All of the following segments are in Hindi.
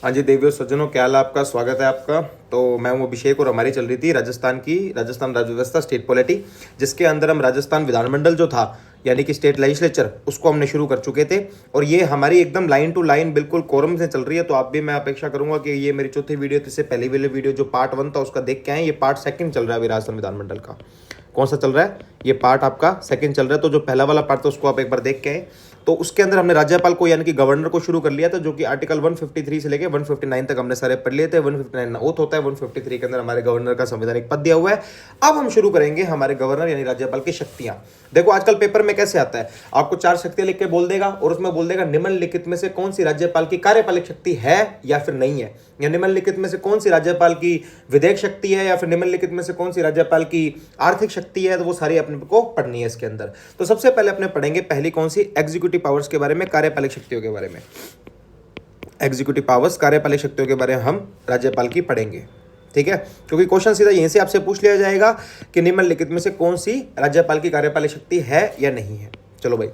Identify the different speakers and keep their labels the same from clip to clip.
Speaker 1: हाँ जी देवियों सज्जनों, क्या हाल है आपका? स्वागत है आपका। तो मैं हूँ अभिषेक और हमारी चल रही थी राजस्थान राज्य व्यवस्था स्टेट पॉलिटी, जिसके अंदर हम राजस्थान विधानमंडल जो था यानी कि स्टेट लेजिस्लेचर, उसको हमने शुरू कर चुके थे। और ये हमारी एकदम लाइन टू लाइन बिल्कुल कोरम से चल रही है। तो आप भी, मैं अपेक्षा करूंगा कि ये मेरी चौथी वीडियो थी, इससे पहली वाली वीडियो जो पार्ट 1 था उसका देख के आए। ये पार्ट 2 चल रहा है अभी राजस्थान विधानमंडल का। कौन सा चल रहा है? ये पार्ट आपका 2 चल रहा है। तो जो पहला वाला पार्ट था उसको आप एक बार देख के आए। तो उसके अंदर हमने राज्यपाल को यानी कि गवर्नर को शुरू कर लिया था, जो कि आर्टिकल 153 से लेके 159 तक हमने सारे पढ़ लिए थे। 159 ओथ होता है, 153 के अंदर हमारे गवर्नर का संवैधानिक पद दिया हुआ है। अब हम शुरू करेंगे हमारे गवर्नर यानी राज्यपाल की शक्तियां। देखो आजकल पेपर में कैसे आता है, आपको 4 शक्तियां लिख के बोल देगा और उसमें बोल देगा निम्नलिखित में से कौन सी राज्यपाल की कार्यपालिक शक्ति है या फिर नहीं है, या निम्नलिखित में से कौन सी राज्यपाल की विधेयक शक्ति है, या फिर निम्नलिखित में से कौन सी राज्यपाल की आर्थिक शक्ति है। तो वो सारी अपने को पढ़नी है इसके अंदर। तो सबसे पहले अपने पढ़ेंगे पहली कौन सी, एग्जीक्यूटिव पावर्स के बारे में, कार्यपालिक शक्तियों के बारे में। एग्जीक्यूटिव पावर्स, कार्यपालिक शक्तियों के बारे में हम राज्यपाल की पढ़ेंगे, ठीक है। क्योंकि क्वेश्चन सीधा यहीं से आपसे पूछ लिया जाएगा कि निम्नलिखित में से कौन सी राज्यपाल की कार्यपालिक शक्ति है या नहीं है। चलो भाई,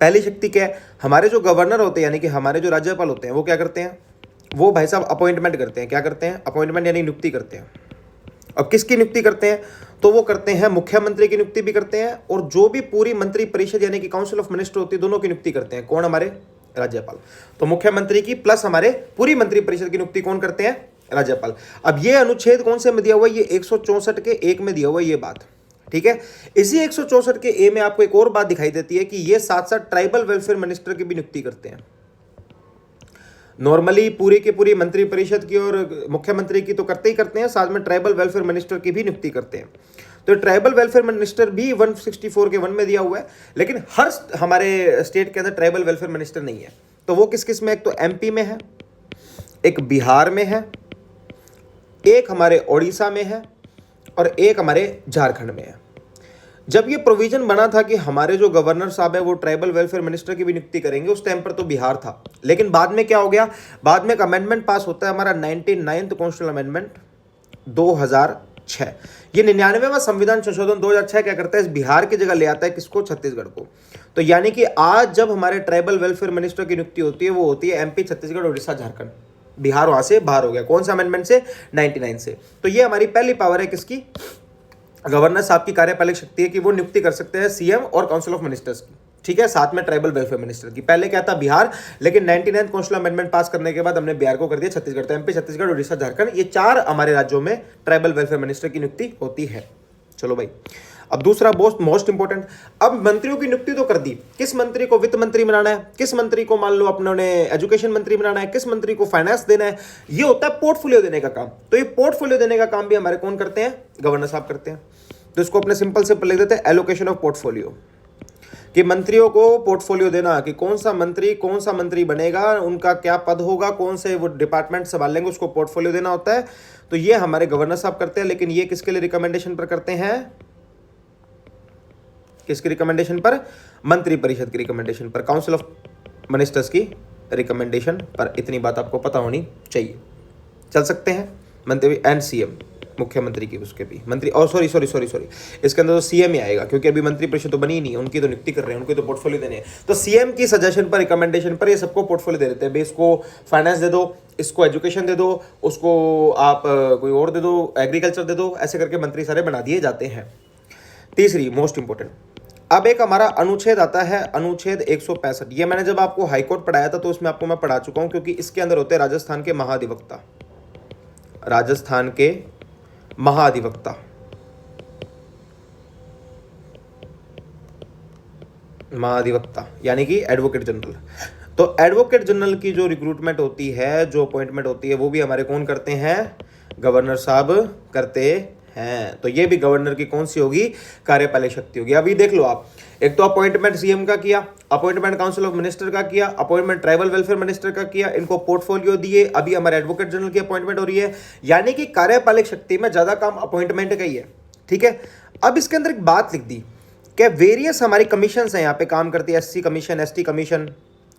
Speaker 1: पहली शक्ति क्या है? हमारे जो गवर्नर होते हैं यानी कि हमारे जो राज्यपाल होते हैं वो क्या करते हैं? वो भाई साहब अपॉइंटमेंट करते हैं। क्या करते हैं? अपॉइंटमेंट यानी नियुक्ति करते हैं। अब किसकी नियुक्ति करते हैं? तो वो करते हैं मुख्यमंत्री की नियुक्ति भी करते हैं, और जो भी पूरी मंत्री परिषद यानी कि काउंसिल ऑफ मिनिस्टर होती है, दोनों की नियुक्ति करते हैं। कौन? हमारे राज्यपाल। तो मुख्यमंत्री की प्लस हमारे पूरी मंत्री परिषद की नियुक्ति कौन करते हैं? राज्यपाल। अब ये अनुच्छेद कौन से में दिया हुआ है? ये 164 के 1 में दिया हुआ है ये बात, ठीक है। इसी 164 के ए में आपको एक और बात दिखाई देती है कि ये साथ साथ ट्राइबल वेलफेयर मिनिस्टर की भी नियुक्ति करते हैं। नॉर्मली पूरी की पूरी मंत्री परिषद की और मुख्यमंत्री की तो करते ही करते हैं, साथ में ट्राइबल वेलफेयर मिनिस्टर की भी नियुक्ति करते हैं। तो ट्राइबल वेलफेयर मिनिस्टर भी 164 के 1 में दिया हुआ है, लेकिन हर हमारे स्टेट के अंदर ट्राइबल वेलफेयर मिनिस्टर नहीं है। तो वो किस किस में? एक तो एमपी में है, एक बिहार में है, एक हमारे ओडिशा में है, और एक हमारे झारखंड में है। जब ये प्रोविजन बना था कि हमारे जो गवर्नर साहब है वो ट्राइबल वेलफेयर मिनिस्टर की भी नियुक्ति करेंगे, उस टाइम पर तो बिहार था। लेकिन बाद में क्या हो गया? बाद में एक अमेंडमेंट पास होता है हमारा 99th कॉन्स्टिट्यूशनल अमेंडमेंट 2006। ये 99वां संविधान संशोधन 2006 क्या करता है? इस बिहार की जगह ले आता है किसको? छत्तीसगढ़ को। तो यानी कि आज जब हमारे ट्राइबल वेलफेयर मिनिस्टर की नियुक्ति होती है वो होती है एमपी, छत्तीसगढ़, उड़ीसा, झारखंड। बिहार वहां से बाहर हो गया। कौन सा अमेंडमेंट से? 99 से। तो ये हमारी पहली पावर है किसकी? गवर्नर साहब की कार्यपालिक शक्ति है कि वो नियुक्ति कर सकते हैं सीएम और काउंसिल ऑफ मिनिस्टर्स की, ठीक है, साथ में ट्राइबल वेलफेयर मिनिस्टर की। पहले क्या था? बिहार। लेकिन 99th कॉन्स्टिट्यूशनल अमेंडमेंट पास करने के बाद हमने बिहार को कर दिया छत्तीसगढ़। तो एमपी, छत्तीसगढ़, उड़ीसा, झारखंड, ये 4 हमारे राज्यों में ट्राइबल वेलफेयर मिनिस्टर की नियुक्ति होती है। चलो भाई, अब दूसरा मोस्ट इंपॉर्टेंट, अब मंत्रियों की नियुक्ति तो कर दी। किस मंत्री को वित्त मंत्री बनाना है, किस मंत्री को मान लो अपने एजुकेशन मंत्री बनाना है, किस मंत्री को फाइनेंस देना है, ये होता है पोर्टफोलियो देने का काम। तो ये पोर्टफोलियो देने का काम भी हमारे कौन करते हैं? गवर्नर साहब करते हैं। तो इसको अपने सिंपल से लिख देते हैं एलोकेशन ऑफ पोर्टफोलियो, कि मंत्रियों को पोर्टफोलियो देना कि कौन सा मंत्री बनेगा, उनका क्या पद होगा, कौन से वो डिपार्टमेंट संभाल लेंगे, उसको पोर्टफोलियो देना होता है। तो ये हमारे गवर्नर साहब करते हैं। लेकिन ये किसके लिए रिकमेंडेशन पर करते हैं? किसकी रिकमेंडेशन पर? मंत्री परिषद की रिकमेंडेशन पर, काउंसिल ऑफ मिनिस्टर्स की रिकमेंडेशन पर। इतनी बात आपको पता होनी चाहिए। चल सकते हैं मंत्री एंड सीएम, मुख्यमंत्री की उसके भी मंत्री, और सॉरी इसके अंदर तो सीएम ही आएगा, क्योंकि अभी मंत्री परिषद तो बनी ही नहीं, उनकी तो नियुक्ति कर रहे हैं, उनकी तो पोर्टफोलियो देने हैं। तो सीएम की सजेशन पर, रिकमेंडेशन पर ये सबको पोर्टफोलियो दे देते हैं। इसको फाइनेंस दे दो, इसको एजुकेशन दे दो, उसको आप कोई और दे दो, एग्रीकल्चर दे दो, ऐसे करके मंत्री सारे बना दिए जाते हैं। तीसरी मोस्ट इंपोर्टेंट, अब एक हमारा अनुच्छेद आता है, अनुच्छेद 165। ये मैंने जब आपको हाईकोर्ट पढ़ाया था तो उसमें आपको मैं पढ़ा चुका हूं, क्योंकि इसके अंदर होते हैं राजस्थान के महाधिवक्ता। राजस्थान के महाधिवक्ता, यानी कि एडवोकेट जनरल। तो एडवोकेट जनरल की जो रिक्रूटमेंट होती है, जो अपॉइंटमेंट होती है, वो भी हमारे कौन करते हैं? गवर्नर साहब करते हैं। तो ये भी गवर्नर की कौन सी होगी? कार्यपालिक शक्ति होगी। अभी देख लो आप, एक तो अपॉइंटमेंट सीएम का किया, अपॉइंटमेंट काउंसिल ऑफ मिनिस्टर का किया, अपॉइंटमेंट ट्राइबल वेलफेयर मिनिस्टर का किया, इनको पोर्टफोलियो दिए, अभी हमारे एडवोकेट जनरल की अपॉइंटमेंट हो रही है। यानी कि कार्यपालिक शक्ति में ज्यादा काम अपॉइंटमेंट का ही है, ठीक है। अब इसके अंदर एक बात लिख दी कि वेरियस हमारी कमीशन है यहाँ पे काम करती है, एससी कमीशन, एसटी कमीशन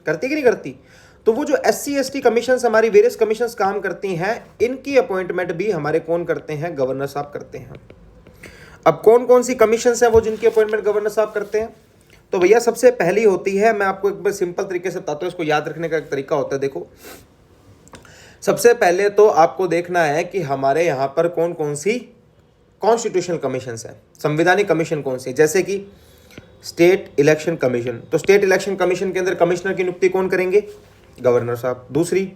Speaker 1: करती कि नहीं करती? तो वो जो एससी एसटी कमीशन हमारी वेरियस कमीशंस काम करती हैं, इनकी अपॉइंटमेंट भी हमारे कौन करते हैं? गवर्नर साहब करते हैं। अब कौन कौन सी कमीशंस हैं वो जिनकी अपॉइंटमेंट गवर्नर साहब करते हैं? तो भैया सबसे पहली होती है, मैं आपको एक बार सिंपल तरीके से बताता हूँ, इसको याद रखने का एक तरीका होता है। देखो, सबसे पहले तो आपको देखना है कि हमारे यहाँ पर कौन कौन सी कॉन्स्टिट्यूशनल कमीशन है, संवैधानिक कमीशन कौन सी, जैसे कि स्टेट इलेक्शन कमीशन। तो स्टेट इलेक्शन कमीशन के अंदर कमिश्नर की नियुक्ति कौन करेंगे? गवर्नर साहब। दूसरी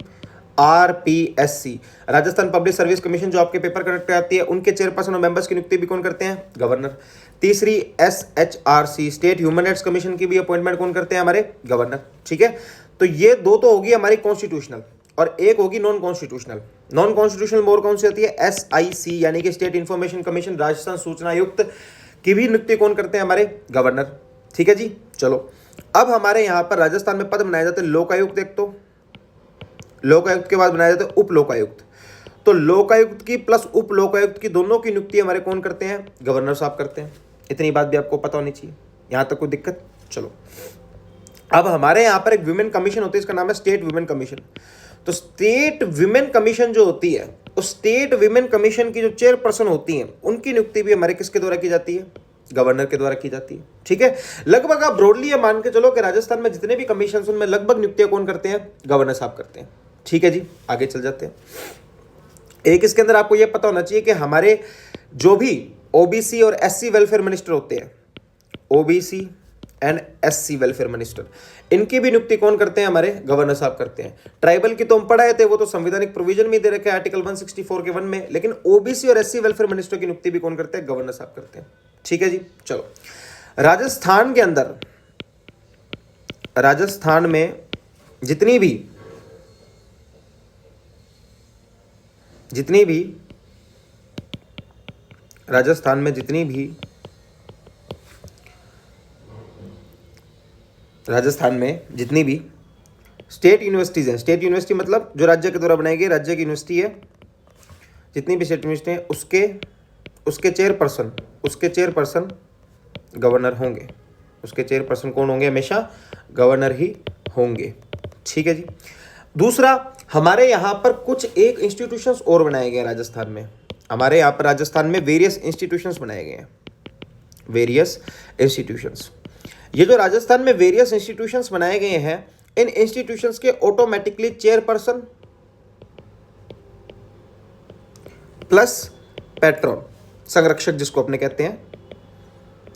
Speaker 1: RPSC, Rajasthan public service commission, जो आपके पेपर कनेक्ट आती है, उनके चेयरपर्सन और मेंबर्स की नियुक्ति भी कौन करते हैं? गवर्नर। तीसरी SHRC, state human rights commission की भी अपॉइंटमेंट कौन करते हैं? हमारे गवर्नर। ठीक है, तो ये दो तो होगी हमारी कॉन्स्टिट्यूशनल और एक होगी नॉन कॉन्स्टिट्यूशनल। नॉन कॉन्स्टिट्यूशनल मोर कौन सी होती है? एसआईसी यानी कि स्टेट इंफॉर्मेशन कमीशन, राजस्थान सूचना आयुक्त की भी नियुक्ति कौन करते हैं? हमारे गवर्नर। ठीक है जी, चलो अब हमारे यहाँ पर राजस्थान में पद बनाए जाते हैं लोकायुक्त, एक तो लोकायुक्त के बाद बनाया जाता है उप लोकायुक्त। तो लोकायुक्त की प्लस उप लोकायुक्त की दोनों की नियुक्ति हमारे कौन करते हैं? गवर्नर साहब करते हैं। इतनी बात भी आपको पता होनी चाहिए, यहां तक कोई दिक्कत? चलो अब हमारे यहाँ पर एक विमेन कमीशन होती है, इसका नाम है स्टेट विमेन कमीशन। तो स्टेट विमेन कमीशन जो होती है, उस स्टेट विमेन कमीशन की जो चेयरपर्सन होती हैं, उनकी नियुक्ति भी हमारे किसके द्वारा की जाती है? गवर्नर के द्वारा की जाती है। ठीक है, लगभग आप ब्रॉडली ये मान के चलो कि राजस्थान में जितने भी कमीशन उनमें लगभग नियुक्तियां कौन करते हैं? गवर्नर साहब करते हैं। ठीक है जी, आगे चल जाते हैं। एक इसके अंदर आपको यह पता होना चाहिए कि हमारे जो भी ओबीसी और एससी वेलफेयर मिनिस्टर होते हैं, OBC and SC welfare minister, इनकी भी नियुक्ति कौन करते हैं? हमारे गवर्नर साहब करते हैं। ट्राइबल की तो हम पढ़ाए थे, वो तो संवैधानिक प्रोविजन में दे रखे हैं आर्टिकल 164 के 1 में, लेकिन ओबीसी और एससी वेलफेयर मिनिस्टर की नियुक्ति भी कौन करते हैं? गवर्नर साहब करते हैं। ठीक है जी, चलो राजस्थान के अंदर, राजस्थान में जितनी भी राजस्थान में जितनी भी स्टेट यूनिवर्सिटीज हैं, स्टेट यूनिवर्सिटी मतलब जो राज्य के द्वारा बनाई गई राज्य की यूनिवर्सिटी है, जितनी भी स्टेट यूनिवर्सिटी है उसके चेयरपर्सन गवर्नर होंगे। उसके चेयरपर्सन कौन होंगे? हमेशा गवर्नर ही होंगे। ठीक है जी। दूसरा, हमारे यहाँ पर कुछ एक इंस्टीट्यूशंस और बनाए गए हैं राजस्थान में। हमारे यहाँ पर राजस्थान में वेरियस इंस्टीट्यूशंस बनाए गए हैं, वेरियस इंस्टीट्यूशंस। ये जो राजस्थान में वेरियस इंस्टीट्यूशंस बनाए गए हैं, इन इंस्टीट्यूशंस के ऑटोमेटिकली चेयरपर्सन प्लस पैट्रॉन, संरक्षक जिसको अपने कहते हैं,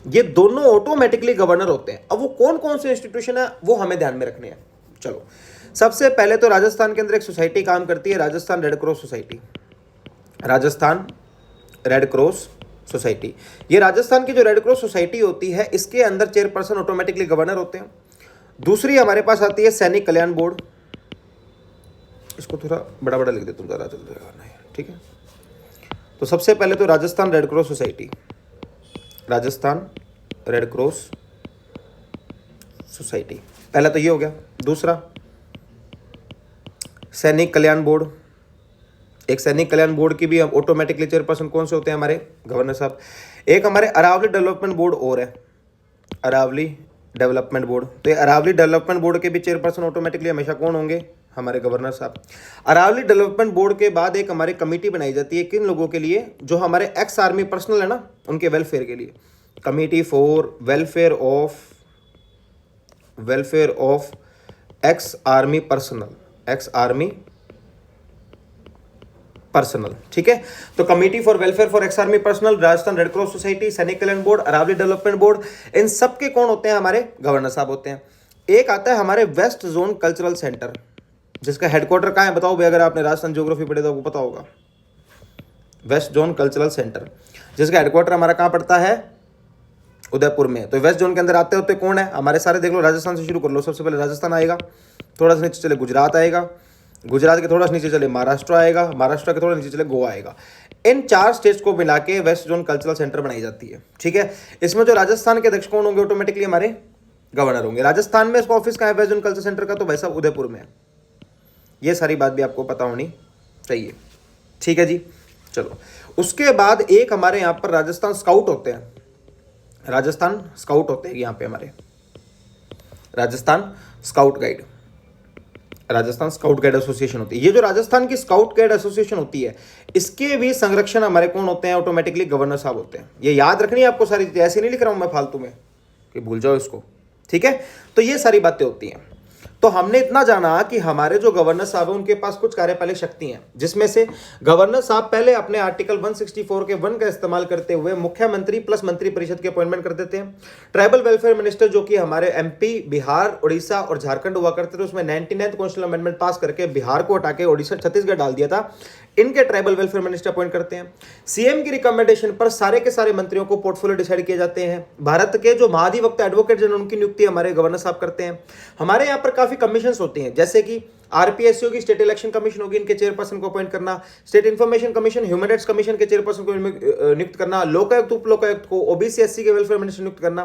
Speaker 1: ये दोनों ऑटोमेटिकली गवर्नर होते हैं। अब वो कौन कौन से इंस्टीट्यूशन है वो हमें ध्यान में रखने हैं। चलो सबसे पहले तो राजस्थान के अंदर एक सोसाइटी काम करती है, Rajasthan red cross society. Rajasthan red cross society, ये राजस्थान की जो रेड क्रॉस सोसाइटी होती है, इसके अंदर चेयरपर्सन ऑटोमेटिकली गवर्नर होते हैं। दूसरी हमारे पास आती है सैनिक कल्याण बोर्ड, इसको थोड़ा बड़ा बड़ा लिख देता हूँ, ज़्यादा चल जाएगा। ठीक है, तो सबसे पहले तो Rajasthan red cross society, Rajasthan red cross society, पहला तो ये हो गया। दूसरा सैनिक कल्याण बोर्ड, एक सैनिक कल्याण बोर्ड की भी ऑटोमेटिकली चेयरपर्सन कौन से होते हैं? हमारे गवर्नर साहब। एक हमारे अरावली डेवलपमेंट बोर्ड और है, अरावली डेवलपमेंट बोर्ड। तो ये अरावली डेवलपमेंट बोर्ड के भी चेयरपर्सन ऑटोमेटिकली हमेशा कौन होंगे? हमारे गवर्नर साहब। अरावली डेवलपमेंट बोर्ड के बाद एक हमारी कमेटी बनाई जाती है, किन लोगों के लिए? जो हमारे एक्स आर्मी पर्सनल है ना, उनके वेलफेयर के लिए, committee for welfare of x army personal. ठीक है, तो committee for welfare for x army personal, Rajasthan red cross society, सैनिक कल्याण बोर्ड, अरावली डेवलपमेंट बोर्ड, इन सब के कौन होते हैं? हमारे गवर्नर साहब होते हैं। एक आता है हमारे वेस्ट जोन कल्चरल सेंटर, जिसका हेडक्वार्टर कहाँ है बताओ भाई? अगर आपने राजस्थान ज्योग्राफी पढ़े तो आपको पता होगा। वेस्ट जोन कल्चरल सेंटर, जिसका हेडक्वार्टर हमारा कहाँ पड़ता है? उदयपुर में। तो वेस्ट जोन के अंदर आते होते कौन है? हमारे सारे देख लो, राजस्थान से शुरू कर लो। सबसे पहले राजस्थान आएगा, थोड़ा सा नीचे चले गुजरात आएगा, गुजरात के थोड़ा सा नीचे चले महाराष्ट्र आएगा, महाराष्ट्र के थोड़ा नीचे चले गोवा आएगा। इन 4 स्टेट्स को मिला के वेस्ट जोन कल्चरल सेंटर बनाई जाती है। ठीक है, इसमें जो राजस्थान के अध्यक्ष कौन होंगे? ऑटोमेटिकली हमारे गवर्नर होंगे। राजस्थान में इसका ऑफिस कहाँ है वेस्ट जोन कल्चरल सेंटर का? तो भाई साहब उदयपुर में है। ये सारी बात भी आपको पता होनी चाहिए। ठीक है जी, चलो उसके बाद एक हमारे यहाँ पर राजस्थान स्काउट होते हैं, राजस्थान स्काउट होते हैं यहाँ पे हमारे, Rajasthan scout guide, Rajasthan scout guide association होती है। ये जो राजस्थान की स्काउट गाइड एसोसिएशन होती है, इसके भी संरक्षण हमारे कौन होते हैं? ऑटोमेटिकली गवर्नर साहब होते हैं। ये याद रखनी है आपको सारी चीजें, ऐसे नहीं लिख रहा हूं मैं फालतू में कि भूल जाओ इसको। ठीक है, तो ये सारी बातें होती हैं। तो तो हमने इतना जाना कि हमारे जो गवर्नर साहब हैं उनके पास कुछ कार्यपालिक शक्ति हैं, जिसमें से गवर्नर साहब पहले अपने आर्टिकल 164 के 1 का इस्तेमाल करते हुए मुख्यमंत्री प्लस मंत्री परिषद के अपॉइंटमेंट कर देते हैं। ट्राइबल वेलफेयर मिनिस्टर जो कि हमारे एमपी, बिहार, उड़ीसा और झारखंड हुआ करते थे, उसमें 99th कॉन्स्टिट्यूशनल अमेंडमेंट पास करके बिहार को हटा के उड़ीसा, छत्तीसगढ़ डाल दिया था। इनके ट्राइबल वेलफेयर मिनिस्टर अपॉइंट करते हैं। सीएम की रिकमेंडेशन पर सारे के सारे मंत्रियों को पोर्टफोलियो डिसाइड किए जाते हैं। भारत के जो महाधिवक्ता एडवोकेट जनरल उनकी नियुक्ति हमारे गवर्नर साहब करते हैं। हमारे यहाँ पर काफी कमीशंस होती हैं, जैसे कि आरपीएससी होगी, स्टेट इलेक्शन कमीशन होगी, इनके चेयरपर्सन को अपॉइंट करना, state information commission, human rights commission के चेयरपर्सन को नियुक्त करना, लोकायुक्त, उप लोकायुक्त को, ओबीसी एससी के वेलफेयर मिनिस्टर नियुक्त करना।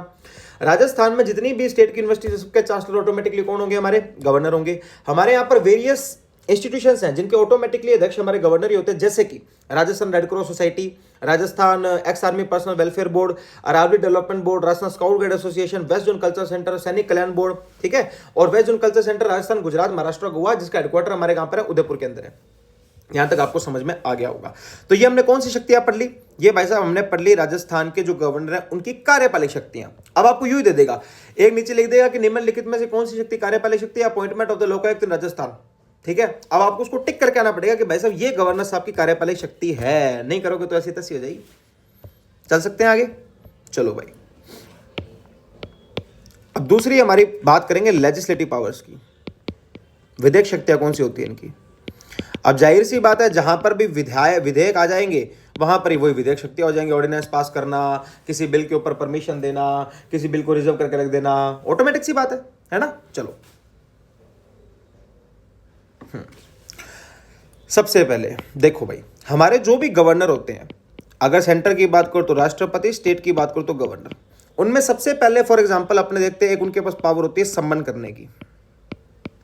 Speaker 1: राजस्थान में जितनी भी स्टेट की यूनिवर्सिटी सबके चांसलर ऑटोमेटिकली कौन होंगे? हमारे गवर्नर होंगे। हमारे यहाँ पर वेरियस इंस्टीट्यूशंस हैं जिनके ऑटोमेटिकली अध्यक्ष हमारे गवर्नर ही होते हैं, जैसे कि Rajasthan red cross society, Rajasthan ex army personal welfare board, Aravalli development board, Rajasthan scout guide association, west zone culture centre, सैनिक कल्याण बोर्ड, ठीक है, और west zone culture centre Rajasthan, Gujarat, Maharashtra, Goa, जिसका हेडक्वार्टर हमारे गांव पर है, उदयपुर के अंदर है। यहां तक आपको समझ में आ गया होगा। तो ये हमने कौन सी शक्तियां पढ़ ली? ये भाई साहब हमने पढ़ ली राजस्थान के जो गवर्नर है उनकी कार्यपालिक शक्तियां। अब आपको यूं ही दे देगा, एक नीचे लिख देगा कि निम्नलिखित में से कौन सी शक्ति कार्यपालिक शक्ति, अपॉइंटमेंट ऑफ द लोकायुक्त इन राजस्थान, ठीक है। अब आपको उसको टिक करके आना पड़ेगा कि भाई साहब ये गवर्नर साहब की कार्यपालिक शक्ति है। नहीं करोगे तो ऐसी तैसी हो जाएगी। चल सकते हैं आगे? चलो भाई, अब दूसरी हमारी बात करेंगे लेजिस्लेटिव पावर्स की। विधेयक शक्तियां कौन सी होती है इनकी? अब जाहिर सी बात है, जहां पर भी विधेयक आ जाएंगे वहां पर ही वही विधेयक शक्तियां हो जाएंगी। ऑर्डिनेंस पास करना, किसी बिल के ऊपर परमिशन देना, किसी बिल को रिजर्व करके रख देना, ऑटोमेटिक सी बात है ना। चलो, सबसे पहले देखो भाई, हमारे जो भी गवर्नर होते हैं, अगर सेंटर की बात करो तो राष्ट्रपति, स्टेट की बात करो तो गवर्नर, उनमें सबसे पहले फॉर एग्जांपल अपने देखते हैं, एक उनके पास पावर होती है सम्मन करने की,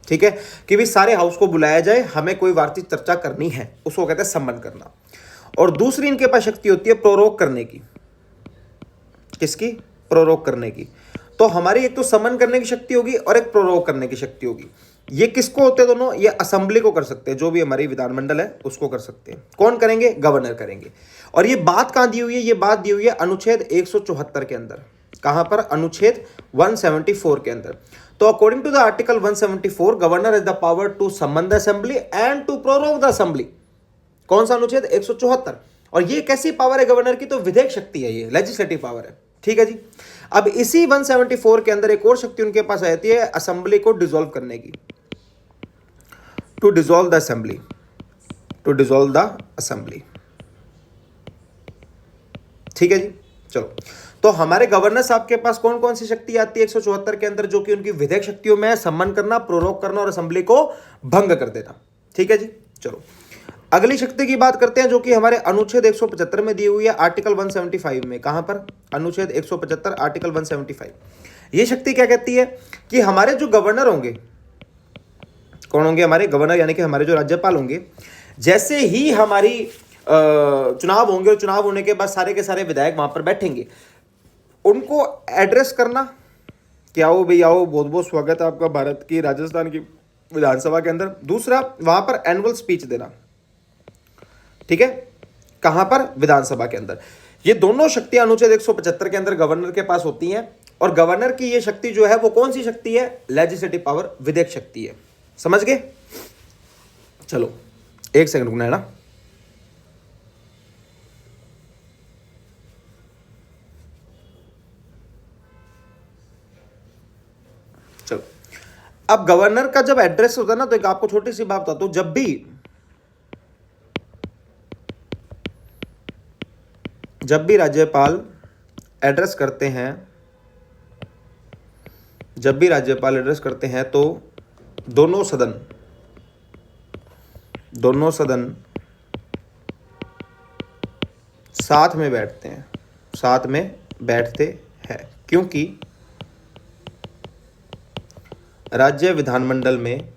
Speaker 1: ठीक है, कि भी सारे हाउस को बुलाया जाए, हमें कोई वार्षिक चर्चा करनी है, उसको कहते हैं सम्मन करना। और दूसरी इनके पास शक्ति होती है प्रोरोग करने की। किसकी? प्रोरोग करने की। तो हमारी एक तो सम्मन करने की शक्ति होगी और एक प्रोरोग करने की शक्ति होगी। ये किसको होते हैं दोनों? ये असेंबली को कर सकते हैं, जो भी हमारी विधानमंडल है उसको कर सकते हैं। कौन करेंगे? गवर्नर करेंगे। और ये बात कहां दी हुई है? ये बात दी हुई है अनुच्छेद 174 के अंदर। कहां पर? अनुच्छेद 174 के अंदर। तो according to the article 174, governor has the power to summon the assembly and to prorogue the assembly. कौन सा अनुच्छेद? 174। और ये कैसी पावर है गवर्नर की? तो विधेयक शक्ति है, ये लेजिस्लेटिव पावर है, ठीक है जी। अब इसी 174 के अंदर एक और शक्ति उनके पास आती है असेंबली को डिसॉल्व करने की, to dissolve the assembly, to dissolve the assembly, ठीक है जी। चलो, तो हमारे गवर्नर साहब के पास कौन कौन सी शक्ति आती है 174 के अंदर, जो कि उनकी विधेयक शक्तियों में है? सम्मन करना, प्रोरोग करना और असेंबली को भंग कर देना, ठीक है जी। चलो, अगली शक्ति की बात करते हैं, जो कि हमारे अनुच्छेद 175 में दी हुई है, आर्टिकल 175 में। कहां पर? अनुच्छेद 175 आर्टिकल 175। ये शक्ति क्या कहती है कि हमारे जो गवर्नर होंगे, कौन होंगे? हमारे गवर्नर, यानी कि हमारे जो राज्यपाल होंगे, जैसे ही हमारी चुनाव होंगे और चुनाव होने के बाद सारे के सारे विधायक वहां पर बैठेंगे, उनको एड्रेस करना कि आओ भाई आओ, बहुत बहुत स्वागत है आपका भारत की राजस्थान की विधानसभा के अंदर। दूसरा, वहां पर एनुअल स्पीच देना, ठीक है, कहां पर? विधानसभा के अंदर। ये दोनों शक्तियां अनुच्छेद 175 के अंदर गवर्नर के पास होती हैं। और गवर्नर की ये शक्ति जो है वो कौन सी शक्ति है? लेजिस्लेटिव पावर, विधेयक शक्ति है। समझ गए? चलो, एक सेकंड रुकना है ना। चलो, अब गवर्नर का जब एड्रेस होता है ना, तो एक आपको छोटी सी बात बताता हूं। जब भी राज्यपाल एड्रेस करते हैं, तो दोनों सदन साथ में बैठते हैं, क्योंकि राज्य विधानमंडल में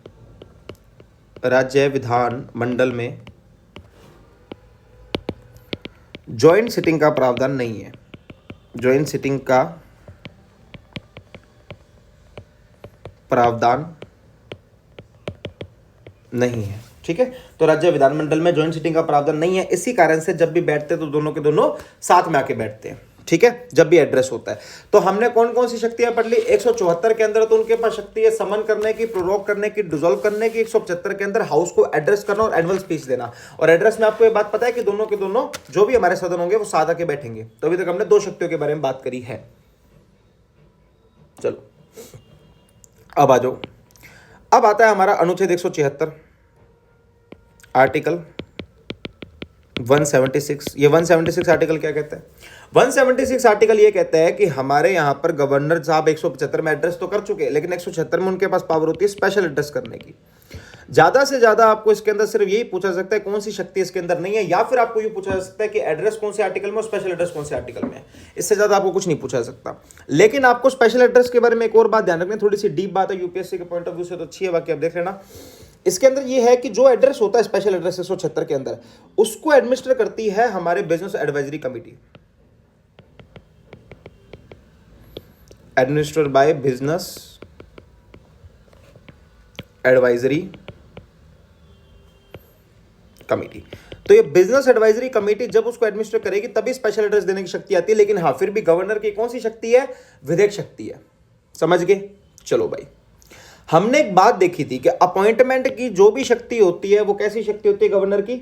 Speaker 1: जॉइंट सिटिंग का प्रावधान नहीं है। जॉइंट सिटिंग का प्रावधान नहीं है, ठीक है। तो राज्य विधानमंडल में जॉइंट सिटिंग का प्रावधान नहीं है। इसी कारण से जब भी बैठते हैं तो दोनों के दोनों साथ में आके बैठते हैं, ठीक है, जब भी एड्रेस होता है। तो हमने कौन कौन सी शक्तियां पढ़ ली, 174 के अंदर तो उनके पास शक्ति है समन करने की, प्रोरोग करने की, डिसॉल्व करने की। 175 के अंदर हाउस को एड्रेस करना और एनुअल स्पीच देना। और एड्रेस में आपको ये बात पता है कि दोनों के दोनों जो भी हमारे सदन होंगे वो साथ आके बैठेंगे। तो अभी तक हमने 2 शक्तियों के बारे में बात करी है। चलो अब आ जाओ, अब आता है हमारा अनुच्छेद 176 आर्टिकल 176। ये 176 आर्टिकल क्या कहता है, 176 आर्टिकल ये कहता है कि हमारे यहाँ पर गवर्नर साहब 175 में एड्रेस तो कर चुके हैं, लेकिन 176 में उनके पास पावर होती है स्पेशल एड्रेस करने की। ज्यादा से ज्यादा आपको इसके अंदर सिर्फ यही पूछा सकता है कौन सी शक्ति इसके अंदर नहीं है, या फिर आपको ये पूछा जा सकता है कि एड्रेस कौन से आर्टिकल में और स्पेशल एड्रेस कौन से आर्टिकल में है। इससे ज्यादा आपको कुछ नहीं पूछा जा सकता। लेकिन आपको स्पेशल एड्रेस के बारे में एक और बात ध्यान रखनी, थोड़ी सी डीप बात है, यूपीएससी के पॉइंट ऑफ व्यू से तो अच्छी है, बाकी आप देख लेना। इसके अंदर ये है कि जो एड्रेस होता है स्पेशल एड्रेस 176 के अंदर, उसको एडमिनिस्टर करती है हमारे business advisory committee, administered by business advisory committee. तो ये बिजनेस एडवाइजरी कमेटी जब उसको एडमिनिस्टर करेगी तभी स्पेशल एड्रेस देने की शक्ति आती है। लेकिन हाँ, फिर भी गवर्नर की कौन सी शक्ति है, विधेयक शक्ति है। समझ गए? चलो भाई, हमने एक बात देखी थी कि अपॉइंटमेंट की जो भी शक्ति होती है वो कैसी शक्ति होती है, गवर्नर की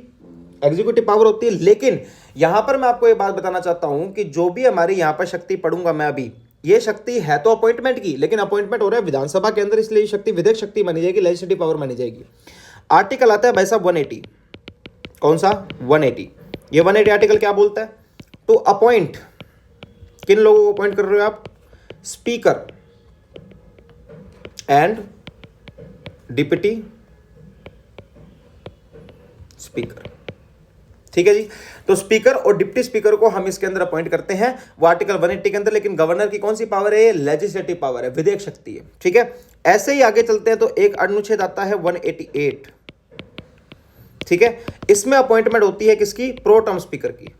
Speaker 1: एग्जीक्यूटिव पावर होती है। लेकिन यहां पर मैं आपको ये बात बताना चाहता हूं कि जो भी हमारी यहां पर शक्ति पढ़ूंगा मैं अभी, ये शक्ति है तो अपॉइंटमेंट की, लेकिन अपॉइंटमेंट हो रहा है विधानसभा के अंदर, इसलिए शक्ति विधेयक शक्ति मानी जाएगी, लेजिस्लेटिव पावर मानी जाएगी। आर्टिकल आता है भाई साहब 180, कौन सा 180, ये 180 आर्टिकल क्या बोलता है, टू अपॉइंट, किन लोगों को अपॉइंट कर रहे हो आप, स्पीकर एंड डिप्टी स्पीकर। ठीक है जी, तो स्पीकर और डिप्टी स्पीकर को हम इसके अंदर अपॉइंट करते हैं, वो आर्टिकल 180 के अंदर। लेकिन गवर्नर की कौन सी पावर है, लेजिस्लेटिव पावर है, विधेयक शक्ति है। ठीक है, ऐसे ही आगे चलते हैं तो एक अनुच्छेद आता है 188। ठीक है, इसमें अपॉइंटमेंट होती है किसकी, प्रो टर्म स्पीकर की,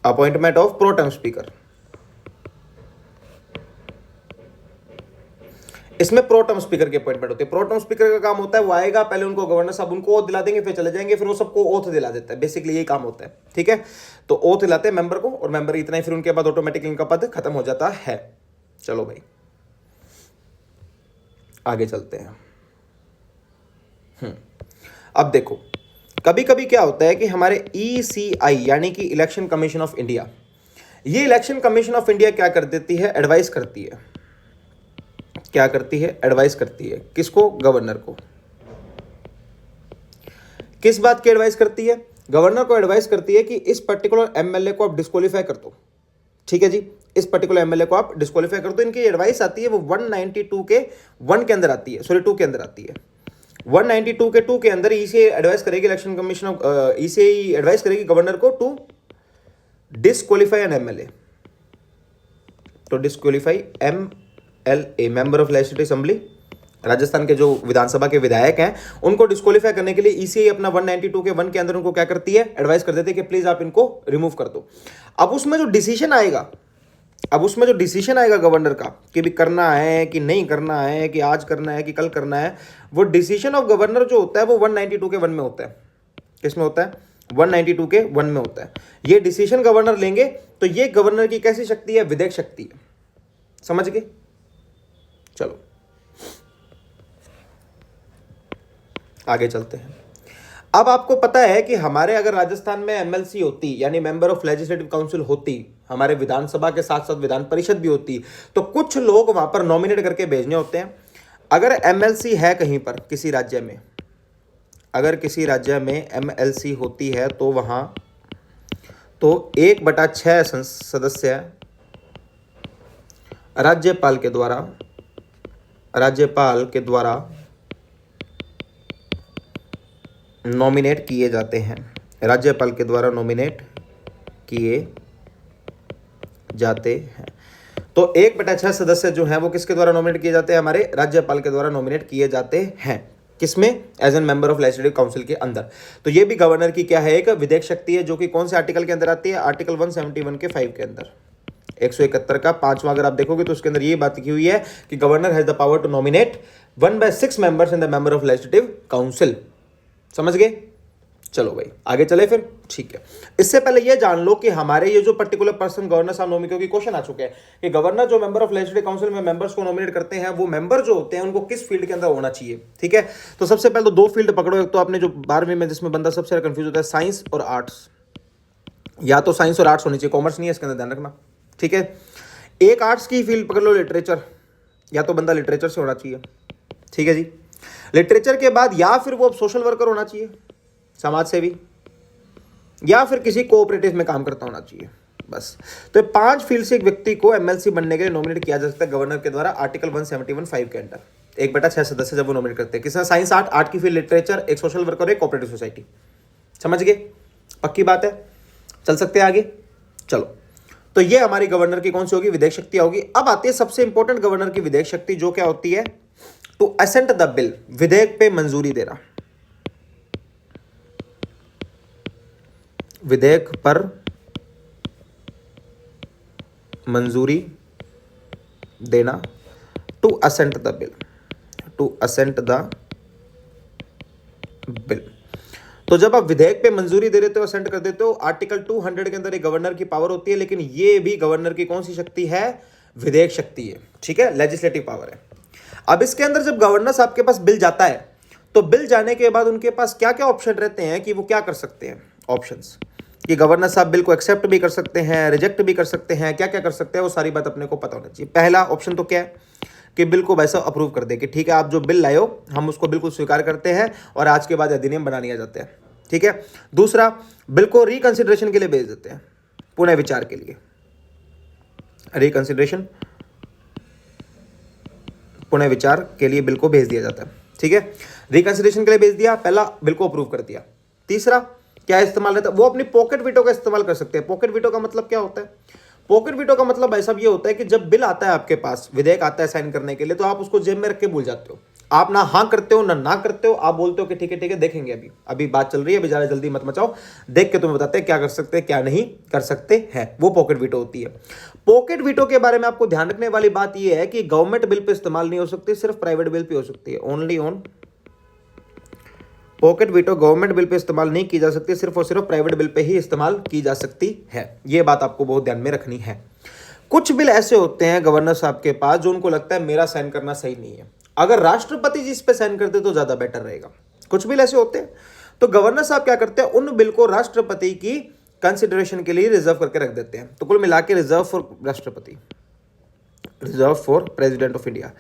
Speaker 1: appointment of pro term speaker. इसमें प्रो टर्म स्पीकर की अपॉइंटमेंट होती है। प्रो टर्म स्पीकर का काम होता है, वो आएगा, पहले उनको गवर्नर साहब उनको ओथ दिला देंगे, फिर चले जाएंगे, फिर वो सबको ओथ दिला देता है। बेसिकली यही काम होता है। ठीक है, तो ओथ दिलाते हैं मेंबर को, और मेंबर इतना ही, फिर उनके बाद ऑटोमेटिकली इनका पद खत्म हो जाता है। चलो भाई आगे चलते हैं। अब देखो, कभी कभी क्या होता है कि हमारे ECI यानी कि इलेक्शन कमीशन ऑफ इंडिया, ये इलेक्शन कमीशन ऑफ इंडिया क्या कर देती है, एडवाइस करती है। क्या करती है, एडवाइस करती है, किसको, गवर्नर को। किस बात की एडवाइस करती है, गवर्नर को एडवाइस करती है कि इस पर्टिकुलर एमएलए को आप डिस्क्वालीफाई कर दो। ठीक है जी, इस पर्टिकुलर एमएलए को आप डिस्क्वालीफाई कर दो। इनकी एडवाइस आती है वो 192 के 1 के अंदर आती है, सॉरी 2 के अंदर आती है। 192 के 2 के अंदर ECI एडवाइस करेगी, election commission of ECI advice करेगी गवर्नर को टू डिस्क्वालीफाई एन एमएलए, तो disqualify MLA, member of legislative assembly. Rajasthan के जो विधानसभा के विधायक हैं उनको डिस्क्वालीफाई करने के लिए ECI अपना 192 के 1 के अंदर उनको क्या करती है, एडवाइस कर देती है कि प्लीज आप इनको रिमूव कर दो। अब उसमें जो डिसीजन आएगा, गवर्नर का कि भी करना है कि नहीं करना है, कि आज करना है कि कल करना है, वो डिसीजन ऑफ गवर्नर जो होता है वो 192 के 1 में होता है। किसमें होता है, 192 के 1 में होता है। ये डिसीजन गवर्नर लेंगे, तो ये गवर्नर की कैसी शक्ति है, विधेयक शक्ति है। समझ गए? चलो आगे चलते हैं। अब आपको पता है कि हमारे अगर राजस्थान में MLC होती, यानी मेंबर ऑफ लेजिस्लेटिव काउंसिल होती, हमारे विधानसभा के साथ साथ विधान परिषद भी होती, तो कुछ लोग वहां पर नॉमिनेट करके भेजने होते हैं। अगर MLC है कहीं पर किसी राज्य में, अगर किसी राज्य में MLC होती है तो वहां तो 1/6 सदस्य राज्यपाल के द्वारा नॉमिनेट किए जाते हैं। राज्यपाल के द्वारा नॉमिनेट किए जाते हैं। तो 1/6 सदस्य जो हैं वो किसके द्वारा नॉमिनेट किए जाते हैं, हमारे राज्यपाल के द्वारा नॉमिनेट किए जाते हैं। किसमें, as an member of legislative council के अंदर। तो ये भी गवर्नर की क्या है, एक विधेयक शक्ति है, जो कि कौन से आर्टिकल के अंदर आती है, आर्टिकल 171 के 5 के अंदर। 171 का 5वां अगर आप देखोगे तो उसके अंदर ये बात लिखी हुई है कि governor has the power to nominate 1/6 members in the member of legislative council. समझ गए? चलो भाई आगे चले फिर, ठीक है। इससे पहले ये जान लो कि हमारे ये जो पर्टिकुलर पर्सन गवर्नर साहब नॉमिनेट, क्योंकि क्वेश्चन आ चुके हैं कि गवर्नर जो मेंबर ऑफ लेजिस्लेटिव काउंसिल में मेंबर्स को नॉमिनेट करते हैं, वो मेंबर जो होते हैं उनको किस फील्ड के अंदर होना चाहिए, ठीक है। तो सबसे पहले तो दो फील्ड पकड़ो, एक तो आपने जो 12वीं में जिसमें बंदा सबसे ज्यादा कंफ्यूज होता है, साइंस और आर्ट्स। या तो साइंस और आर्ट्स होनी चाहिए, कॉमर्स नहीं है, इसके अंदर ध्यान रखना, ठीक है। एक आर्ट्स की फील्ड पकड़ लो, लिटरेचर, या तो बंदा लिटरेचर से होना चाहिए, ठीक है जी। लिटरेचर के बाद या फिर वो सोशल वर्कर होना चाहिए, समाज सेवी, या फिर किसी कोऑपरेटिव में काम करता होना चाहिए, बस। तो 5 फील्ड से एक व्यक्ति को एमएलसी बनने के लिए नॉमिनेट किया जा सकता है गवर्नर के द्वारा, आर्टिकल 171(5) के अंडर 1/6 सदस्य जब वो नॉमिनेट करते हैं। किसने? साइंस, आर्ट की फील्ड लिटरेचर, एक सोशल वर्कर, एक कोऑपरेटिव सोसाइटी। समझ गए? पक्की बात है, चल सकते हैं आगे। चलो, तो ये हमारी गवर्नर की कौन सी होगी? विधेयक शक्ति होगी। अब आती है सबसे इंपॉर्टेंट गवर्नर की विधेयक शक्ति, जो क्या होती है? टू असेंट द बिल, विधेयक पे मंजूरी देना, विधेयक पर मंजूरी देना, to assent the bill, to assent the bill. तो जब आप विधेयक पे मंजूरी दे देते हो, असेंट कर देते हो, आर्टिकल 200 के अंदर एक गवर्नर की पावर होती है, लेकिन ये भी गवर्नर की कौन सी शक्ति है? विधेयक शक्ति है, ठीक है, लेजिस्लेटिव पावर है। अब इसके अंदर जब गवर्नर साहब के पास बिल जाता है, तो बिल जाने के बाद उनके पास क्या क्या ऑप्शन रहते हैं कि वो क्या कर सकते हैं? ऑप्शंस कि गवर्नर साहब बिल को एक्सेप्ट भी कर सकते हैं, रिजेक्ट भी कर सकते हैं, क्या क्या कर सकते हैं, वो सारी बात अपने को पता होना चाहिए। पहला ऑप्शन तो क्या है कि बिल को वैसा अप्रूव कर दे कि ठीक है, आप जो बिल लाए हो हम उसको बिल्कुल स्वीकार करते हैं और आज के बाद अधिनियम बना लिया जाता है, ठीक है। दूसरा, बिल को रिकंसिडरेशन के लिए भेज देते हैं, पुनः विचार के लिए, रिकंसिडरेशन, पुनः विचार के लिए बिल को भेज दिया जाता है, ठीक है। रिकंसिडरेशन के लिए भेज दिया, पहला बिल को अप्रूव कर दिया। तीसरा क्या इस्तेमाल रहता है? वो अपनी पॉकेट वीटो का इस्तेमाल कर सकते हैं। पॉकेट वीटो का मतलब क्या होता है? पॉकेट वीटो का मतलब ऐसा भी होता है कि जब बिल आता है आपके पास, विधेयक आता है साइन करने के लिए, तो आप उसको जेब में रख के भूल जाते हो। आप ना हाँ करते हो ना करते हो, आप बोलते हो कि ठीक है देखेंगे, अभी अभी बात चल रही है, अभी ज्यादा जल्दी मत मचाओ, देख के तुम्हें बताते हैं क्या कर सकते हैं क्या नहीं कर सकते हैं। वो पॉकेट वीटो होती है। पॉकेट वीटो के बारे में आपको ध्यान रखने वाली बात यह है कि गवर्नमेंट बिल पे इस्तेमाल नहीं हो सकती, सिर्फ प्राइवेट बिल पे हो सकती है। Only on pocket veto government bill pay इस्तेमाल नहीं की जा सकती, सिर्फ और सिर्फ प्राइवेट बिल पे ही इस्तेमाल की जा सकती है। यह बात आपको बहुत ध्यान में रखनी है। कुछ बिल ऐसे होते हैं गवर्नर साहब के पास जो उनको लगता है मेरा साइन करना सही नहीं है, अगर राष्ट्रपति जी इस पे साइन करते तो ज्यादा बेटर रहेगा। कुछ बिल ऐसे होते हैं, तो गवर्नर साहब क्या करते हैं, उन बिल को राष्ट्रपति की कंसिडरेशन के लिए रिजर्व करके रख देते हैं। तो कुल मिला के रिजर्व फॉर राष्ट्रपति, reserve for president of India.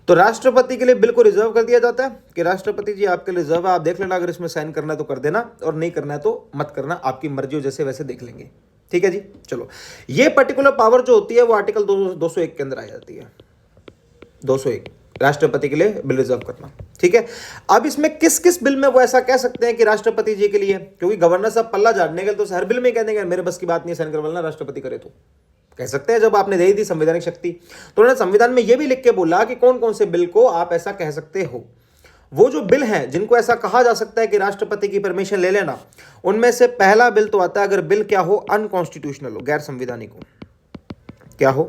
Speaker 1: तो राष्ट्रपति के लिए बिल को रिजर्व कर दिया जाता है कि राष्ट्रपति जी आपके लिए रिजर्व है, आप देख लेना, अगर इसमें साइन करना है तो कर देना और नहीं करना है तो मत करना, आपकी मर्जी हो, जैसे वैसे देख लेंगे, ठीक है जी। चलो, ये पर्टिकुलर पावर जो होती है वो आर्टिकल 201 के अंदर आ जाती है। 201 राष्ट्रपति के लिए बिल रिजर्व करना, ठीक है। अब इसमें किस किस बिल में वो ऐसा कह सकते हैं कि राष्ट्रपति जी के लिए, क्योंकि गवर्नर साहब पल्ला झाड़ने के तो हर बिल में कह देंगे मेरे बस की बात नहीं, साइन करवाना, राष्ट्रपति करे तो कह सकते हैं। जब आपने दे दी संवैधानिक शक्ति, तो उन्होंने संविधान में यह भी लिख के बोला कि कौन कौन से बिल को आप ऐसा कह सकते हो। वो जो बिल हैं जिनको ऐसा कहा जा सकता है कि राष्ट्रपति की परमिशन ले लेना, उनमें से पहला बिल तो आता है, अगर बिल क्या हो, अनकॉन्स्टिट्यूशनल हो, गैर संविधानिक हो, क्या हो,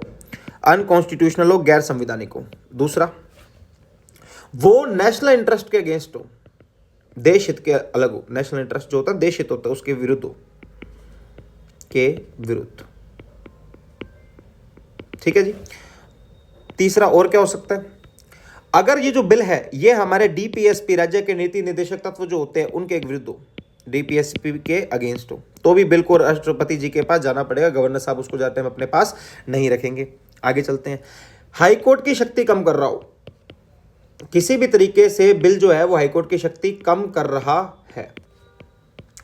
Speaker 1: अनकॉन्स्टिट्यूशनल हो, गैर संविधानिक हो। दूसरा, वो नेशनल इंटरेस्ट के अगेंस्ट हो, देश हित के अलग हो। नेशनल इंटरेस्ट जो होता है देश हित होता है, उसके विरुद्ध हो, के विरुद्ध, ठीक है जी। तीसरा और क्या हो सकता है, अगर ये जो बिल है ये हमारे डीपीएसपी, राज्य के नीति निर्देशक तत्व जो होते हैं उनके विरुद्ध हो, डीपीएसपी के अगेंस्ट हो, तो भी बिल को राष्ट्रपति जी के पास जाना पड़ेगा। गवर्नर साहब उसको जाते हैं अपने पास नहीं रखेंगे। आगे चलते हैं। हाईकोर्ट की शक्ति कम कर रहा हो, किसी भी तरीके से बिल जो है वो हाईकोर्ट की शक्ति कम कर रहा है,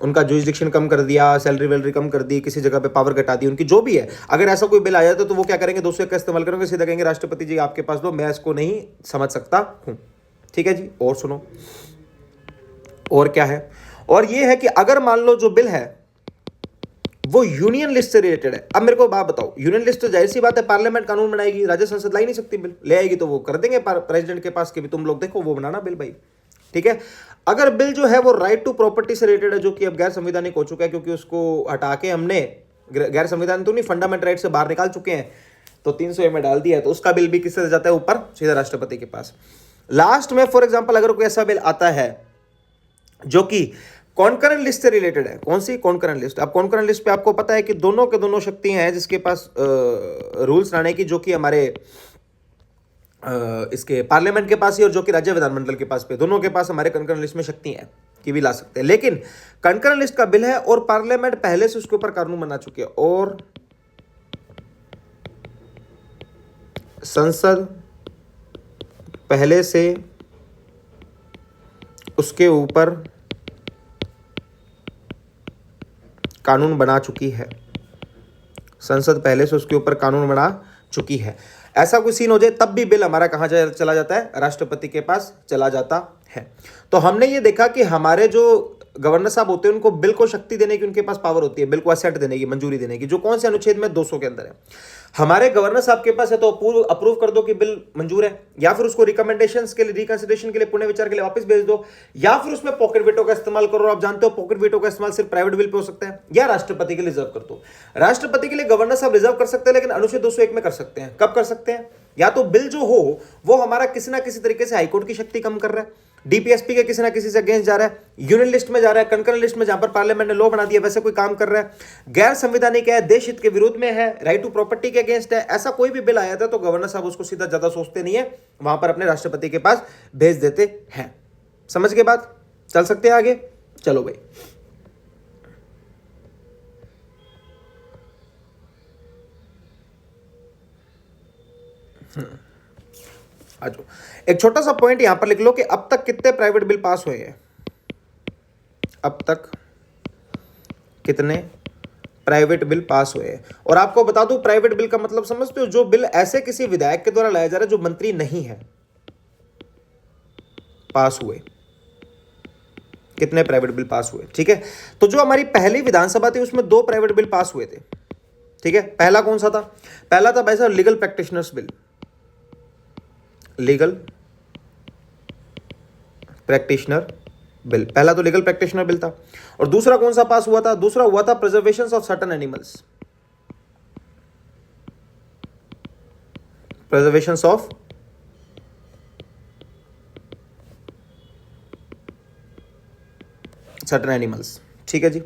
Speaker 1: उनका जुरिस्डिक्शन कम कर दिया, सैलरी वैलरी कम कर दी, किसी जगह पे पावर घटा दी, उनकी जो भी है, अगर ऐसा कोई बिल आ जाता तो वो क्या करेंगे, 201 का इस्तेमाल करेंगे, सीधा कहेंगे राष्ट्रपति जी आपके पास दो, मैं इसको नहीं समझ सकता हूं, ठीक है जी। और सुनो, और क्या है, और ये है कि अगर मान लो जो बिल है वो यूनियन लिस्ट से रिलेटेड है। अब मेरे को बात बताओ, यूनियन लिस्ट तो जाहिर सी बात है पार्लियामेंट कानून बनाएगी, राज्य संसद ला ही नहीं सकती बिल, ले आएगी तो वो कर देंगे प्रेसिडेंट के पास कि भी तुम लोग देखो वो बनाना बिल भाई, ठीक है। अगर बिल जो है वो राइट टू प्रॉपर्टी से रिलेटेड है, जो कि अब गैर संवैधानिक हो चुका है, क्योंकि उसको हटा के हमने गैर संवैधानिक तो नहीं, फंडामेंटल राइट से बाहर निकाल चुके हैं, तो 300 में डाल दिया है, तो उसका बिल भी किससे जाता है ऊपर, सीधा राष्ट्रपति के पास। लास्ट में फॉर एग्जाम्पल अगर कोई ऐसा बिल आता है जो कि कॉन्करेंट लिस्ट से रिलेटेड है। कौन सी कॉन्करेंट लिस्ट? अब कॉन्करेंट लिस्ट पे आपको पता है कि दोनों के दोनों शक्तियां हैं जिसके पास रूल्स लाने की, जो कि हमारे इसके पार्लियामेंट के पास ही और जो कि राज्य विधानमंडल के पास पे, दोनों के पास हमारे कॉन्करेंट लिस्ट में शक्ति है कि भी ला सकते हैं। लेकिन कॉन्करेंट लिस्ट का बिल है और पार्लियामेंट पहले से उसके ऊपर कानून बना चुके हैं और संसद पहले से उसके ऊपर कानून बना चुकी है। संसद पहले से उसके ऊपर कानून बना चुकी है। ऐसा कोई सीन हो जाए तब भी बिल हमारा कहां चला जाता है? राष्ट्रपति के पास चला जाता है। तो हमने ये देखा कि हमारे जो गवर्नर साहब होते हैं उनको बिल को शक्ति देने की उनके पास पावर होती है, बिल को असेट देने की, मंजूरी देने की, जो कौन से अनुच्छेद में? 200 के अंदर है। हमारे गवर्नर साहब के पास है तो अप्रूव कर दो कि बिल मंजूर है, या फिर उसको रिकमेंडेशंस के लिए, रिकंसिडरेशन के लिए, पुनः विचार के लिए वापस भेज दो, या फिर उसमें पॉकेट वेटो का इस्तेमाल करो। आप जानते हो पॉकेट वेटो का इस्तेमाल सिर्फ प्राइवेट बिल पे हो सकता है, या राष्ट्रपति के लिए रिजर्व कर दो। राष्ट्रपति के लिए गवर्नर साहब रिजर्व कर सकते हैं, लेकिन अनुच्छेद 201 में कर सकते हैं। कब कर सकते हैं? या तो बिल जो हो वो हमारा किसी ना किसी तरीके से हाईकोर्ट की शक्ति कम कर रहा है, डीपीएसपी के किसी ना किसी से अगेंस्ट जा रहा है, यूनियन लिस्ट में जा रहा है, कंकरेंट लिस्ट में जहां पर पार्लियामेंट ने लॉ बना दिया वैसे कोई काम कर रहा है, गैर संवैधानिक है, देश हित के विरुद्ध में है, राइट टू प्रॉपर्टी के अगेंस्ट है, ऐसा कोई भी बिल आया था तो गवर्नर साहब उसको सीधा ज्यादा सोचते नहीं है, वहां पर अपने राष्ट्रपति के पास भेज देते हैं। समझ के बात? चल सकते हैं आगे? चलो भाई। आजो एक छोटा सा पॉइंट यहां पर लिख लो कि अब तक कितने प्राइवेट बिल पास हुए हैं। अब तक कितने प्राइवेट बिल पास हुए हैं। और आपको बता दूं प्राइवेट बिल का मतलब समझते हो? जो बिल ऐसे किसी विधायक के द्वारा लाया जा रहा है जो मंत्री नहीं है, पास हुए। कितने प्राइवेट बिल पास हुए? ठीक है, तो जो हमारी पहली विधानसभा थी उसमें 2 प्राइवेट बिल पास हुए थे। ठीक है, पहला कौन सा था? पहला था भाई साहब legal practitioners bill, legal practitioner bill. पहला तो लीगल प्रैक्टिशनर बिल था। और दूसरा कौन सा पास हुआ था? दूसरा हुआ था preservation of certain animals, preservation of certain animals. ठीक है जी,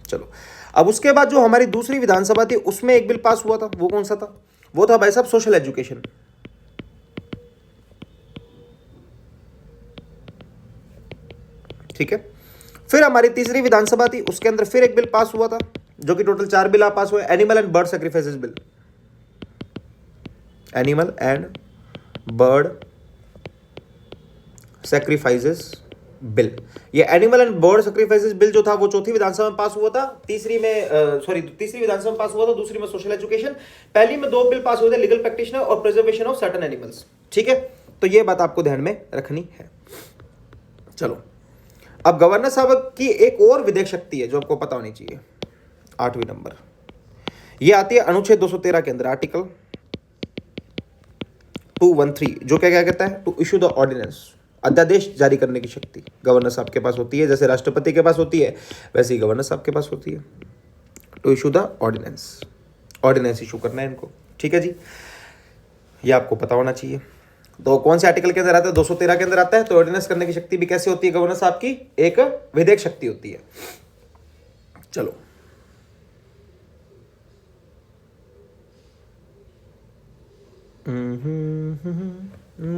Speaker 1: चलो। अब उसके बाद जो हमारी दूसरी विधानसभा थी उसमें एक बिल पास हुआ था, वो कौन सा था? वो था भाई साहब सोशल एजुकेशन। ठीक है, फिर हमारी तीसरी विधानसभा थी उसके अंदर फिर एक बिल पास हुआ था, जो कि टोटल 4 बिल पास हुए। Animal and bird sacrifices bill, animal and bird sacrifices bill. ये animal and bird sacrifices bill जो था वो चौथी विधानसभा में पास हुआ था, तीसरी विधानसभा में पास हुआ था, दूसरी में सोशल एजुकेशन। पहली में 2 बिल पास हुए थे, लीगल प्रैक्टिशनर और प्रिजर्वेशन ऑफ सर्टेन एनिमल्स। ठीक है, तो ये बात आपको ध्यान में रखनी है। चलो, अब गवर्नर साहब की एक और विधेयक शक्ति है जो आपको पता होनी चाहिए, 8वीं नंबर। ये आती है अनुच्छेद 213 के अंदर, आर्टिकल 213, जो क्या क्या कहता है? टू इशू द ऑर्डिनेंस, अध्यादेश जारी करने की शक्ति गवर्नर साहब के पास होती है। जैसे राष्ट्रपति के पास होती है वैसे ही गवर्नर साहब के पास होती है। To issue the ordinance, ordinance issue करना है इनको। ठीक है जी, ये आपको पता होना चाहिए। तो कौन से आर्टिकल के अंदर आता है? 213 के अंदर आता है। तो ऑर्डिनेंस करने की शक्ति भी कैसे होती है गवर्नर साहब की? एक विधेयक शक्ति होती है। चलो,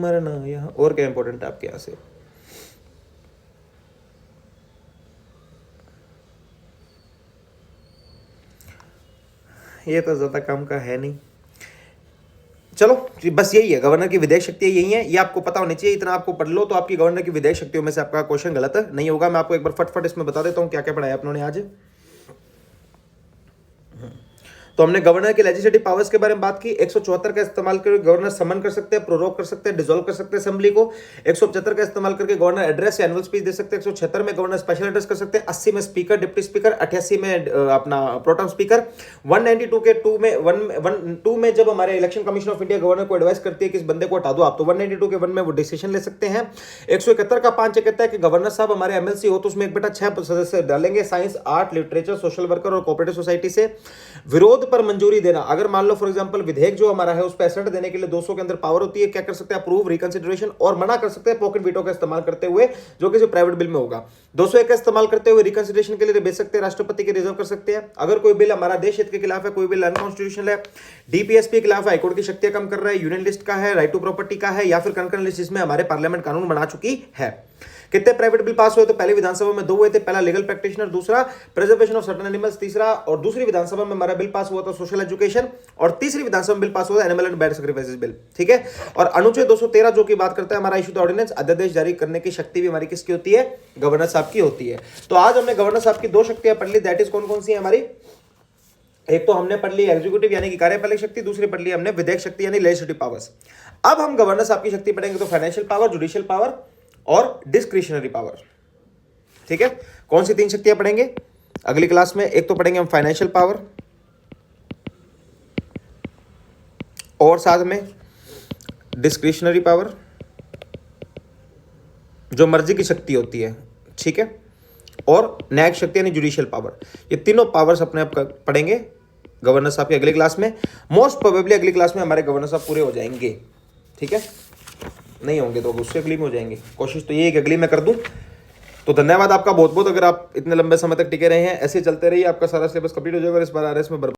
Speaker 1: मरना यहां और क्या इंपॉर्टेंट है आपके यहां से? ये तो ज्यादा काम का है नहीं। चलो, बस यही है, गवर्नर की विधेयक शक्ति यही है, ये आपको पता होनी चाहिए। इतना आपको पढ़ लो तो आपकी गवर्नर की विधेयक शक्तियों में से आपका क्वेश्चन गलत नहीं होगा। मैं आपको एक बार फटफट इसमें बता देता हूं क्या क्या पढ़ाया आपने आज। तो हमने गवर्नर के लेजिस्लेटिव पावर्स के बारे में बात की। 174 का इस्तेमाल करके गवर्नर समन कर सकते हैं, प्रोरोग कर सकते हैं, डिसॉल्व कर सकते हैं असेंबली को। 175 का इस्तेमाल करके गवर्नर एड्रेस या एनुअल स्पीच दे सकते हैं। 176 में गवर्नर स्पेशल एड्रेस कर सकते हैं। 80 में स्पीकर, डिप्टी स्पीकर। 88 में अपना प्रोटेम स्पीकर। 192 के 2 में जब हमारे election commission of India governor को एडवाइस करती है कि इस बंदे को हटा दो आप, तो 192 के 1 में वो डिसीजन ले सकते हैं। 171 का 5 कहता है कि गवर्नर साहब हमारे एमएलसी हो तो उसमें 1/6 सदस्य डालेंगे, science, art, literature, social worker और कोऑपरेटिव सोसाइटी से। विरोध ऊपर मंजूरी देना, अगर मान लो फॉर एग्जांपल विधेयक जो हमारा है उस पर एसेंट देने के लिए 200 के अंदर पावर होती है, क्या कर सकते हैं, अप्रूव, रिकंसिडरेशन और मना कर सकते हैं पॉकेट वीटो का इस्तेमाल करते हुए, जो किसी प्राइवेट बिल में होगा। 201 का इस्तेमाल करते हुए रिकंसिडरेशन के लिए भेज सकते हैं, राष्ट्रपति के रिजर्व कर सकते हैं। अगर कोई बिल हमारा देश हित के खिलाफ है, कोई बिल अनकॉन्स्टिट्यूशनल है, डीपीएसपी के खिलाफ हाईकोर्ट की शक्तियां कम कर रहा है, यूनियन लिस्ट का है, राइट टू प्रॉपर्टी का है, या फिर कंकरेंट लिस्ट जिसमें हमारे पार्लियामेंट कानून बना चुकी है। कितने प्राइवेट बिल पास हुए, तो पहले विधानसभा में 2 हुए थे, पहला लीगल प्रैक्टिशनर, दूसरा प्रिजर्वेशन ऑफ सर्टेन एनिमल्स, तीसरा, और दूसरी विधानसभा में हमारा बिल पास हुआ था सोशल एजुकेशन, और तीसरी विधानसभा में बिल पास हुआ था animal and bird sacrifices bill. ठीक है। और अनुच्छेद 213 जो की बात करता है हमारा इशू ऑर्डिनेंस, अध्यादेश जारी करने की शक्ति भी हमारी किसकी होती है, गवर्नर साहब की होती है। तो आज हमने गवर्नर साहब की 2 शक्तियां पढ़ ली, दैट इज कौन कौन सी है हमारी, एक तो हमने पढ़ ली एग्जीक्यूटिव यानी कि कार्यपालक शक्ति, दूसरी पढ़ ली हमने विधेयक शक्ति यानी लेजिस्लेटिव पावर्स। अब हम गवर्नर साहब की शक्ति पढ़ेंगे तो फाइनेंशियल पावर, जुडिशियल पावर और डिस्क्रिशनरी पावर। ठीक है। कौन सी 3 शक्तियां पढ़ेंगे अगली क्लास में, एक तो पढ़ेंगे हम फाइनेंशियल पावर और साथ में डिस्क्रिशनरी पावर, जो मर्जी की शक्ति होती है। ठीक है। और न्यायिक शक्ति यानी जुडिशियल पावर। ये तीनों पावर्स अपने आप पढ़ेंगे गवर्नर साहब की अगली क्लास में। मोस्ट प्रोबेबली अगली क्लास में हमारे गवर्नर साहब पूरे हो जाएंगे। ठीक है। नहीं होंगे तो उससे अगली में हो जाएंगे, कोशिश तो ये है कि अगली में कर दूं। तो धन्यवाद आपका बहुत बहुत, अगर आप इतने लंबे समय तक टिके रहे हैं, ऐसे चलते रहिए, आपका सारा सिलेबस कंप्लीट हो जाएगा और इस बार आरएस में